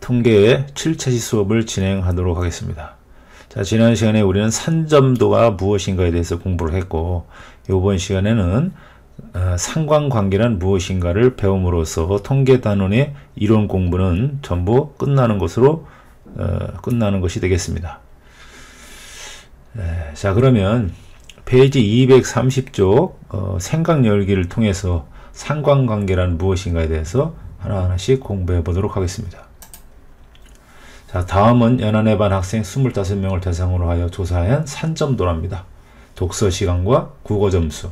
통계의 7차시 수업을 진행하도록 하겠습니다. 자, 지난 시간에 우리는 산점도가 무엇인가에 대해서 공부를 했고, 이번 시간에는 상관관계란 무엇인가를 배움으로써 통계 단원의 이론 공부는 전부 끝나는 것이 되겠습니다. 자, 그러면 페이지 230쪽 생각 열기를 통해서 상관관계란 무엇인가에 대해서 하나하나씩 공부해 보도록 하겠습니다. 자, 다음은 연안의 반 학생 25명을 대상으로 하여 조사한 산점도랍니다. 독서시간과 국어점수.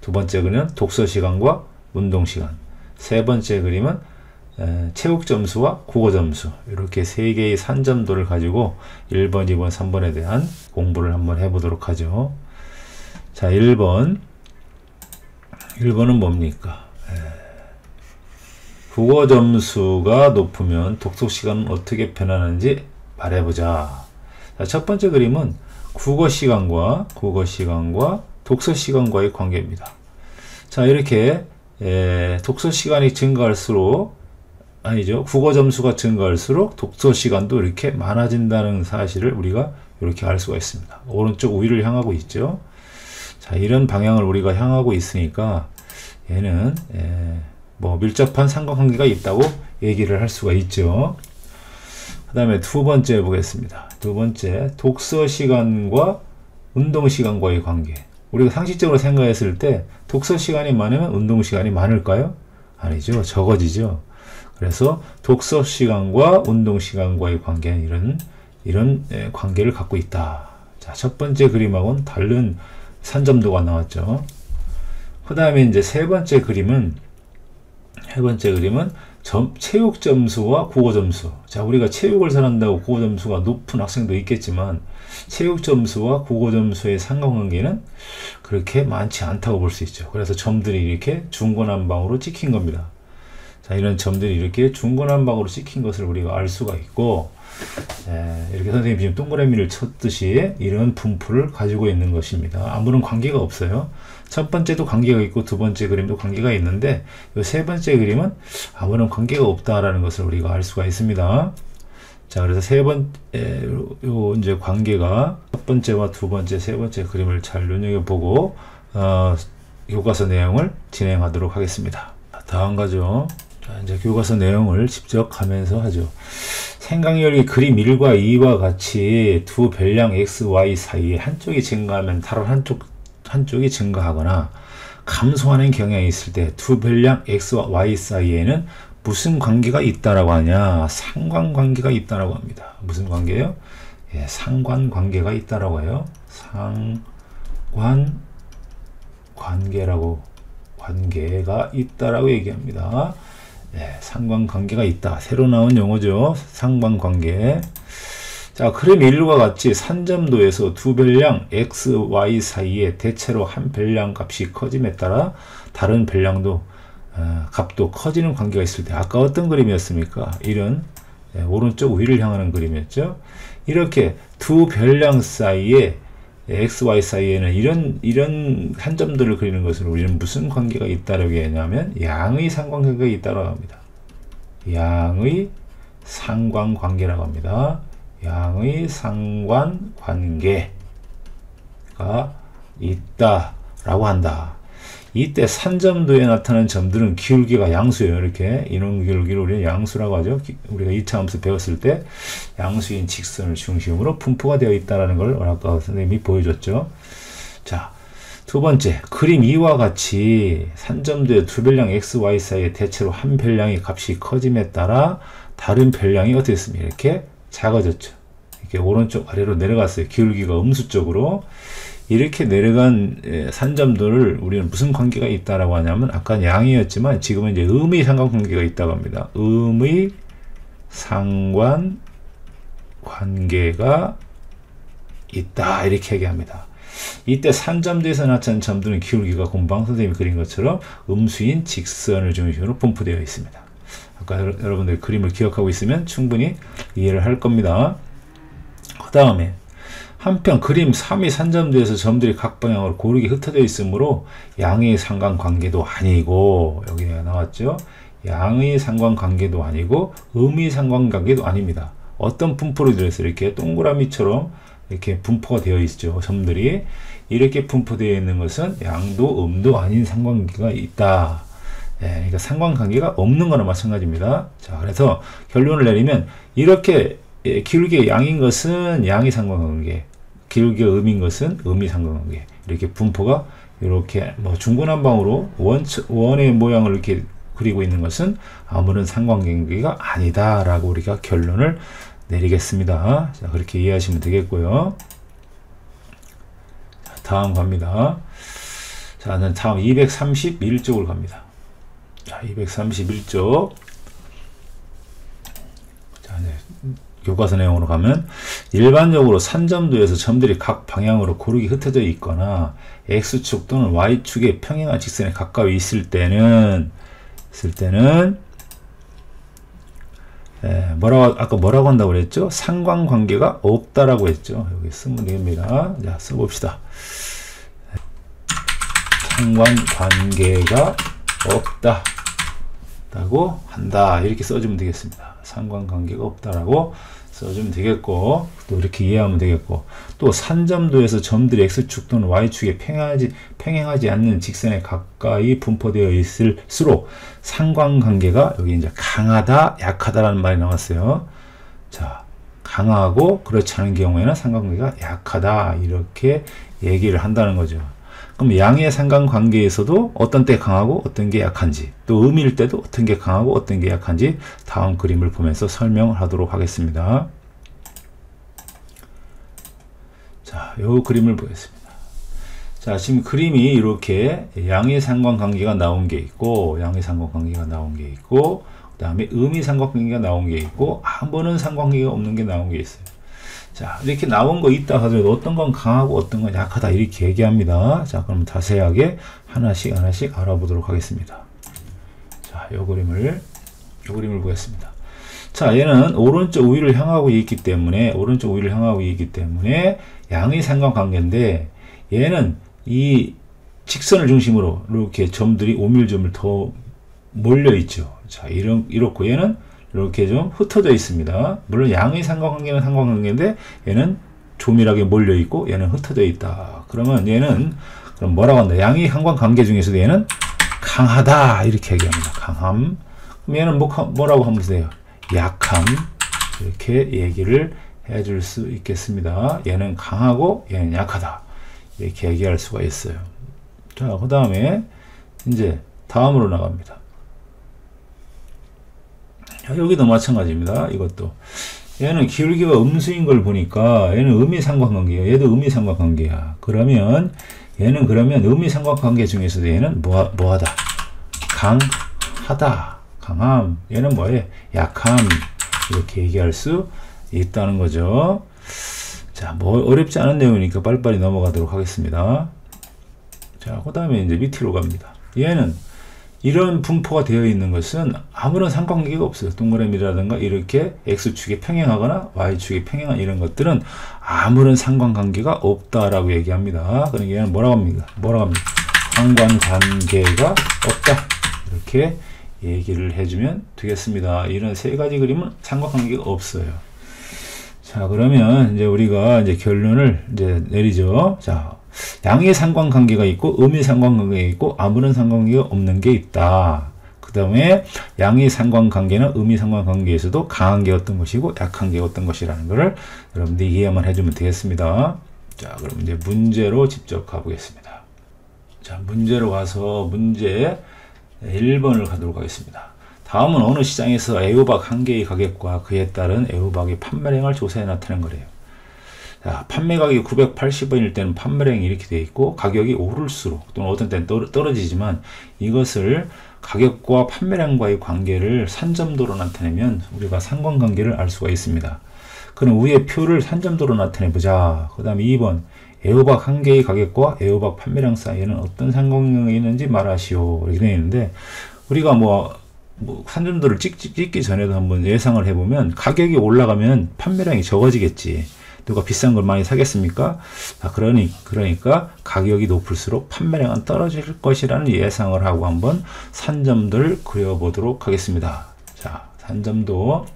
두 번째 그림은 독서시간과 운동시간. 세 번째 그림은 체육점수와 국어점수. 이렇게 세 개의 산점도를 가지고 1번, 2번, 3번에 대한 공부를 한번 해보도록 하죠. 자, 1번은 뭡니까? 국어 점수가 높으면 독서 시간은 어떻게 변하는지 말해보자. 자, 첫 번째 그림은 국어 시간과 독서 시간과의 관계입니다. 자, 이렇게 독서 시간이 증가할수록, 국어 점수가 증가할수록 독서 시간도 이렇게 많아진다는 사실을 우리가 이렇게 알 수가 있습니다. 오른쪽 위를 향하고 있죠. 자, 이런 방향을 우리가 향하고 있으니까 얘는 밀접한 상관관계가 있다고 얘기를 할 수가 있죠. 그 다음에 두 번째 보겠습니다. 두 번째, 독서 시간과 운동 시간과의 관계. 우리가 상식적으로 생각했을 때 독서 시간이 많으면 운동 시간이 많을까요? 아니죠. 적어지죠. 그래서 독서 시간과 운동 시간과의 관계는 이런 관계를 갖고 있다. 자, 첫 번째 그림하고는 다른 산점도가 나왔죠. 그 다음에 이제 세 번째 그림은 체육 점수와 국어 점수. 자, 우리가 체육을 잘한다고 국어 점수가 높은 학생도 있겠지만 체육 점수와 국어 점수의 상관관계는 그렇게 많지 않다고 볼 수 있죠. 그래서 점들이 이렇게 중구난방으로 찍힌 겁니다. 자, 이런 점들이 이렇게 중구난방으로 찍힌 것을 우리가 알 수가 있고, 이렇게 선생님이 지금 동그라미를 쳤듯이 이런 분포를 가지고 있는 것입니다. 아무런 관계가 없어요. 첫 번째도 관계가 있고 두 번째 그림도 관계가 있는데 이 세 번째 그림은 아무런 관계가 없다라는 것을 우리가 알 수가 있습니다. 자, 그래서 이제 관계가 첫 번째와 두 번째, 세 번째 그림을 잘 눈여겨보고 교과서 내용을 진행하도록 하겠습니다. 다음 가죠. 자, 이제 교과서 내용을 직접 가면서 하죠. 생각열기 그림 1과 2와 같이 두 별량 x, y 사이에 한쪽이 증가하면 다른 한쪽이 증가하거나 감소하는 경향이 있을 때 두 별량 x와 y 사이에는 무슨 관계가 있다라고 하냐? 상관관계가 있다라고 합니다. 무슨 관계예요? 상관관계가 있다라고 해요. 관계가 있다라고 얘기합니다. 상관관계가 있다. 새로 나온 용어죠. 상관관계. 자, 그림 1과 같이 산점도에서 두 별량 x, y 사이에 대체로 한 별량 값이 커짐에 따라 다른 별량도 값도 커지는 관계가 있을 때, 아까 어떤 그림이었습니까? 이런 오른쪽 위를 향하는 그림이었죠. 이렇게 두 별량 사이에 x, y 사이에는 이런 산점들을 그리는 것을 우리는 무슨 관계가 있다라고 했냐면 양의 상관관계가 있다고 합니다. 양의 상관관계라고 합니다. 양의 상관관계가 있다라고 한다. 이때 산점도에 나타나는 점들은 기울기가 양수예요. 이렇게 이런 기울기를 우리는 양수라고 하죠. 우리가 2차 함수 배웠을 때 양수인 직선을 중심으로 분포가 되어 있다는 걸 아까 선생님이 보여줬죠. 자, 두 번째, 그림 2와 같이 산점도의 두 별량 x, y 사이에 대체로 한 별량의 값이 커짐에 따라 다른 별량이 어떻게 됐습니까? 이렇게 작아졌죠. 이렇게 오른쪽 아래로 내려갔어요. 기울기가 음수 쪽으로. 이렇게 내려간 산점도를 우리는 무슨 관계가 있다라고 하냐면 아까 양이었지만 지금은 이제 음의 상관관계가 있다고 합니다. 음의 상관관계가 있다. 이렇게 얘기합니다. 이때 산점도에서 나타난 점들은 기울기가 금방 선생님이 그린 것처럼 음수인 직선을 중심으로 분포되어 있습니다. 아까 여러분들 그림을 기억하고 있으면 충분히 이해를 할 겁니다. 그 다음에 한편 그림 3의 산점도에서 점들이 각 방향으로 고르게 흩어져 있으므로 양의 상관관계도 아니고, 여기 나왔죠. 양의 상관관계도 아니고 음의 상관관계도 아닙니다. 어떤 분포로 들어서 이렇게 동그라미처럼 이렇게 분포가 되어 있죠. 점들이 이렇게 분포되어 있는 것은 양도 음도 아닌 상관관계가 있다. 그러니까 상관관계가 없는 거나 마찬가지입니다. 자, 그래서 결론을 내리면 이렇게 기울기가 양인 것은 양의 상관관계, 기울기가 음인 것은 음의 상관관계. 이렇게 분포가 이렇게 뭐 중구난방으로 원의 모양을 이렇게 그리고 있는 것은 아무런 상관관계가 아니다라고 우리가 결론을 내리겠습니다. 자, 그렇게 이해하시면 되겠고요. 자, 다음 갑니다. 자, 다음 231쪽을 갑니다. 자, 231쪽. 자, 교과서 내용으로 가면 일반적으로 산점도에서 점들이 각 방향으로 고르게 흩어져 있거나 X축 또는 Y축의 평행한 직선에 가까이 있을 때는 아까 뭐라고 한다고 그랬죠? 상관관계가 없다라고 했죠. 여기 쓰면 됩니다. 자, 써봅시다. 상관관계가 없다라고 한다. 이렇게 써주면 되겠습니다. 상관관계가 없다라고 써주면 되겠고, 또 이렇게 이해하면 되겠고, 또 산점도에서 점들이 X축 또는 Y축에 평행하지 않는 직선에 가까이 분포되어 있을수록 상관관계가 여기 이제 강하다, 약하다라는 말이 나왔어요. 자, 강하고 그렇지 않은 경우에는 상관관계가 약하다, 이렇게 얘기를 한다는 거죠. 그럼 양의 상관관계에서도 어떤 때 강하고 어떤 게 약한지, 또 음일 때도 어떤 게 강하고 어떤 게 약한지 다음 그림을 보면서 설명을 하도록 하겠습니다. 자, 요 그림을 보겠습니다. 자, 지금 그림이 이렇게 양의 상관관계가 나온 게 있고, 그 다음에 음의 상관관계가 나온 게 있고, 아무런 상관관계가 없는 게 나온 게 있어요. 자, 이렇게 나온 거 있다 하더라도 어떤 건 강하고 어떤 건 약하다, 이렇게 얘기합니다. 자, 그럼 자세하게 하나씩 알아보도록 하겠습니다. 자, 요 그림을 보겠습니다. 자, 얘는 오른쪽 우위를 향하고 있기 때문에 양의 상관관계인데, 얘는 이 직선을 중심으로 이렇게 점들이 오밀조밀 더 몰려 있죠. 자, 이렇고 얘는 이렇게 좀 흩어져 있습니다. 물론 양의 상관관계는 상관관계인데 얘는 조밀하게 몰려 있고 얘는 흩어져 있다. 그러면 얘는 그럼 뭐라고 한다? 양의 상관관계 중에서도 얘는 강하다, 이렇게 얘기합니다. 강함. 그럼 얘는 뭐라고 하면 돼요? 약함. 이렇게 얘기를 해줄 수 있겠습니다. 얘는 강하고 얘는 약하다, 이렇게 얘기할 수가 있어요. 자, 그 다음에 이제 다음으로 나갑니다. 여기도 마찬가지입니다. 이것도 얘는 기울기가 음수인 걸 보니까 얘는 음의 상관관계야. 얘도 음의 상관관계야. 그러면 얘는 음의 상관관계 중에서도 얘는 뭐하다? 강하다, 강함. 얘는 뭐해? 약함. 이렇게 얘기할 수 있다는 거죠. 자, 뭐 어렵지 않은 내용이니까 빨리빨리 넘어가도록 하겠습니다. 자, 그 다음에 이제 밑으로 갑니다. 얘는 이런 분포가 되어 있는 것은 아무런 상관관계가 없어요. 동그라미라든가 이렇게 X축에 평행하거나 Y축에 평행한 이런 것들은 아무런 상관관계가 없다라고 얘기합니다. 그러니까 얘는 뭐라고 합니까? 상관관계가 없다, 이렇게 얘기를 해주면 되겠습니다. 이런 세 가지 그림은 상관관계가 없어요. 자, 그러면 이제 우리가 이제 결론을 이제 내리죠. 자, 양의 상관관계가 있고 음의 상관관계가 있고 아무런 상관관계가 없는 게 있다. 그 다음에 양의 상관관계는 음의 상관관계에서도 강한 게 어떤 것이고 약한 게 어떤 것이라는 것을 여러분들이 이해만 해주면 되겠습니다. 자, 그럼 이제 문제로 직접 가보겠습니다. 자, 문제로 가서 문제 1번을 가도록 하겠습니다. 다음은 어느 시장에서 애호박 한 개의 가격과 그에 따른 애호박의 판매량을 조사해 나타낸 거래요. 자, 판매 가격이 980원일 때는 판매량이 이렇게 되어 있고, 가격이 오를수록 또는 어떤 때는 떨어지지만 이것을 가격과 판매량과의 관계를 산점도로 나타내면 우리가 상관관계를 알 수가 있습니다. 그럼 위의 표를 산점도로 나타내 보자. 그 다음에 2번 애호박 한 개의 가격과 애호박 판매량 사이에는 어떤 상관관계가 있는지 말하시오, 이렇게 되어 있는데, 우리가 산점도를 찍기 전에도 한번 예상을 해보면 가격이 올라가면 판매량이 적어지겠지. 누가 비싼 걸 많이 사겠습니까? 그러니까 가격이 높을수록 판매량은 떨어질 것이라는 예상을 하고 한번 산점들을 그려보도록 하겠습니다. 자, 산점도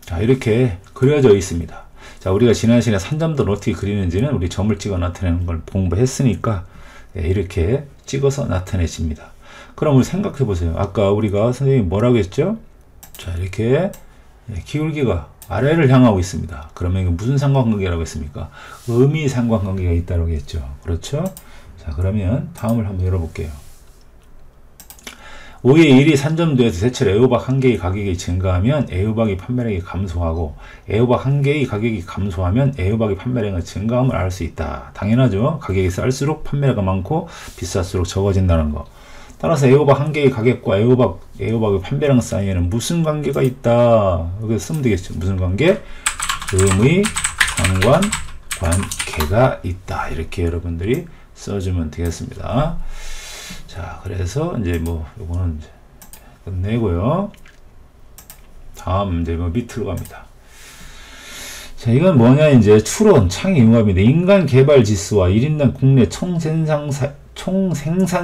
자, 이렇게 그려져 있습니다. 자, 우리가 지난 시간에 산점도를 어떻게 그리는지는 우리 점을 찍어 나타내는 걸 공부했으니까 이렇게 찍어서 나타내집니다. 그럼 우리 생각해 보세요. 아까 우리가 선생님이 뭐라고 했죠? 자, 이렇게 기울기가 아래를 향하고 있습니다. 그러면 이게 무슨 상관관계라고 했습니까? 음이 상관관계가 있다고 했죠. 그렇죠? 자, 그러면 다음을 한번 열어볼게요. 5의 1이 산점도에서 대체로 애호박 1개의 가격이 증가하면 애호박의 판매량이 감소하고 애호박 1개의 가격이 감소하면 애호박의 판매량의 증가함을 알 수 있다. 당연하죠. 가격이 쌀수록 판매가 많고 비쌀수록 적어진다는 거. 따라서 애호박 1개의 가격과 애호박의 판매량 사이에는 무슨 관계가 있다. 여기서 쓰면 되겠죠. 무슨 관계? 음의 상관관계가 있다. 이렇게 여러분들이 써주면 되겠습니다. 자, 그래서 이제 뭐 요거는 이제 끝내고요. 다음 이제 뭐 밑으로 갑니다. 자, 이건 뭐냐, 이제 추론 창의융합인데 인간 개발 지수와 1인당 국내 총생산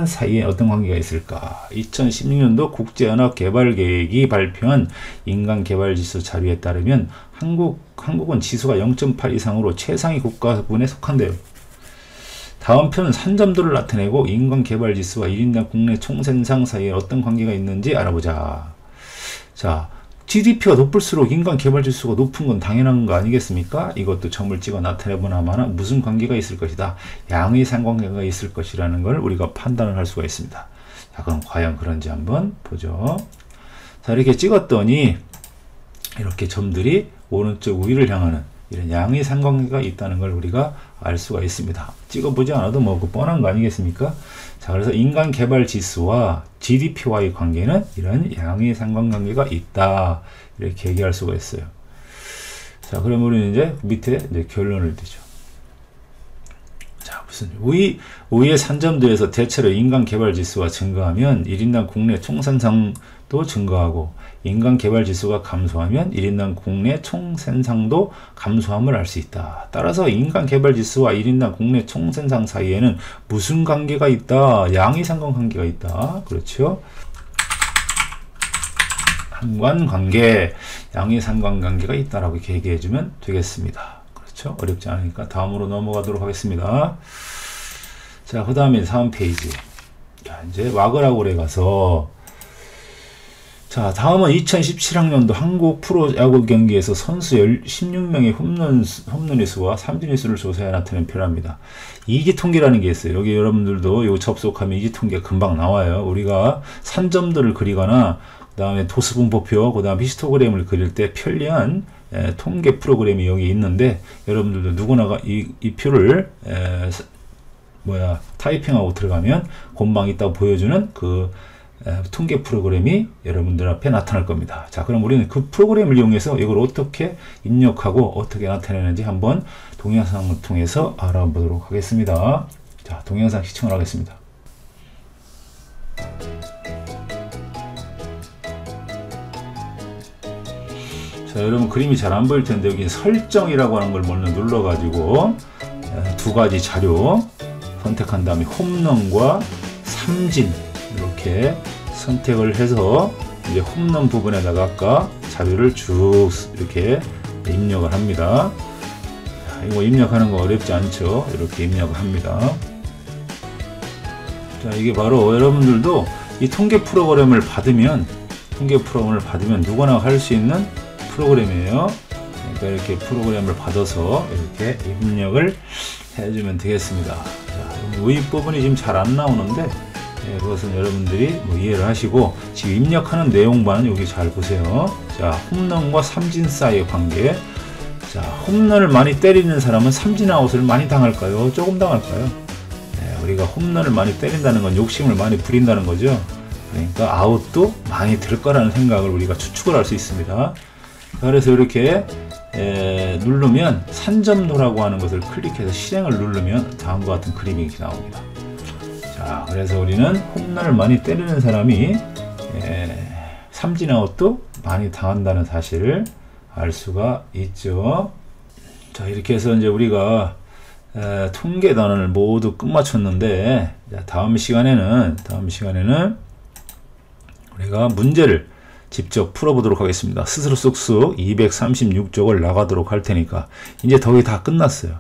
사이에 어떤 관계가 있을까? 2016년도 국제연합개발계획이 발표한 인간개발지수 자료에 따르면 한국은 지수가 0.8 이상으로 최상위 국가군에 속한대요. 다음 표는 산점도를 나타내고 인간개발지수와 1인당 국내 총생산 사이에 어떤 관계가 있는지 알아보자. 자, GDP가 높을수록 인간개발지수가 높은 건 당연한 거 아니겠습니까? 이것도 점을 찍어 나타내보나마나 무슨 관계가 있을 것이다. 양의 상관관계가 있을 것이라는 걸 우리가 판단을 할 수가 있습니다. 자, 그럼 과연 그런지 한번 보죠. 자, 이렇게 찍었더니 이렇게 점들이 오른쪽 위를 향하는 이런 양의 상관관계가 있다는 걸 우리가 알 수가 있습니다. 찍어보지 않아도 뭐 그 뻔한 거 아니겠습니까? 자, 그래서 인간 개발 지수와 GDP와의 관계는 이런 양의 상관관계가 있다. 이렇게 얘기할 수가 있어요. 자, 그럼 우리는 이제 밑에 이제 결론을 드죠. 자, 무슨 우위의 산점도에서 대체로 인간 개발 지수가 증가하면 1인당 국내 총생산도 증가하고 인간 개발 지수가 감소하면 1인당 국내 총생산도 감소함을 알 수 있다. 따라서 인간 개발 지수와 1인당 국내 총생산 사이에는 무슨 관계가 있다? 양의 상관관계가 있다. 그렇죠? 상관관계, 양의 상관관계가 있다라고 이렇게 얘기해 주면 되겠습니다. 그렇죠? 어렵지 않으니까 다음으로 넘어가도록 하겠습니다. 자, 그 다음에 3페이지. 자, 이제 와그라골에 가서 자, 다음은 2017학년도 한국 프로야구 경기에서 선수 16명의 홈런의 수와 삼진의 수를 조사해 나타낸 표랍니다. 이기통계라는 게 있어요. 여기 여러분들도 요 접속하면 이기통계가 금방 나와요. 우리가 산점들을 그리거나 그 다음에 도수분포표, 그 다음 히스토그램을 그릴 때 편리한 통계 프로그램이 여기 있는데 여러분들도 누구나가 이 표를 타이핑하고 들어가면 금방 있다고 보여주는 그 통계 프로그램이 여러분들 앞에 나타날 겁니다. 자, 그럼 우리는 그 프로그램을 이용해서 이걸 어떻게 입력하고 어떻게 나타내는지 한번 동영상을 통해서 알아보도록 하겠습니다. 자, 동영상 시청을 하겠습니다. 자, 여러분 그림이 잘 안 보일 텐데 여기 설정이라고 하는 걸 먼저 눌러 가지고 두 가지 자료 선택한 다음에 홈런과 삼진 이렇게 선택을 해서 이제 홈런 부분에다가 아까 자료를 쭉 이렇게 입력을 합니다. 자, 이거 입력하는 거 어렵지 않죠? 이렇게 입력을 합니다. 자, 이게 바로 여러분들도 이 통계 프로그램을 받으면 누구나 할 수 있는 프로그램이에요. 그러니까 이렇게 프로그램을 받아서 이렇게 입력을 해주면 되겠습니다. 자, 위 부분이 지금 잘 안 나오는데 그것은 여러분들이 이해를 하시고 지금 입력하는 내용만 여기 잘 보세요. 자, 홈런과 삼진 사이의 관계. 자, 홈런을 많이 때리는 사람은 삼진 아웃을 많이 당할까요? 조금 당할까요? 우리가 홈런을 많이 때린다는 건 욕심을 많이 부린다는 거죠. 그러니까 아웃도 많이 될 거라는 생각을 우리가 추측을 할 수 있습니다. 그래서 이렇게 누르면 산점도라고 하는 것을 클릭해서 실행을 누르면 다음과 같은 그림이 이렇게 나옵니다. 자, 그래서 우리는 홈런을 많이 때리는 사람이 삼진 아웃도 많이 당한다는 사실을 알 수가 있죠. 자, 이렇게 해서 이제 우리가 통계 단원을 모두 끝마쳤는데, 자, 다음 시간에는 우리가 문제를 직접 풀어보도록 하겠습니다. 스스로 쑥쑥 236쪽을 나가도록 할 테니까 이제 거의 다 끝났어요.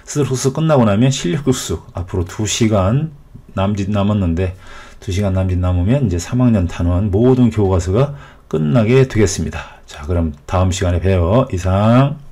스스로 쑥쑥 끝나고 나면 실력 쑥쑥 앞으로 2시간 남짓 남았는데 2시간 남짓 남으면 이제 3학년 단원 모든 교과서가 끝나게 되겠습니다. 자, 그럼 다음 시간에 봬요. 이상.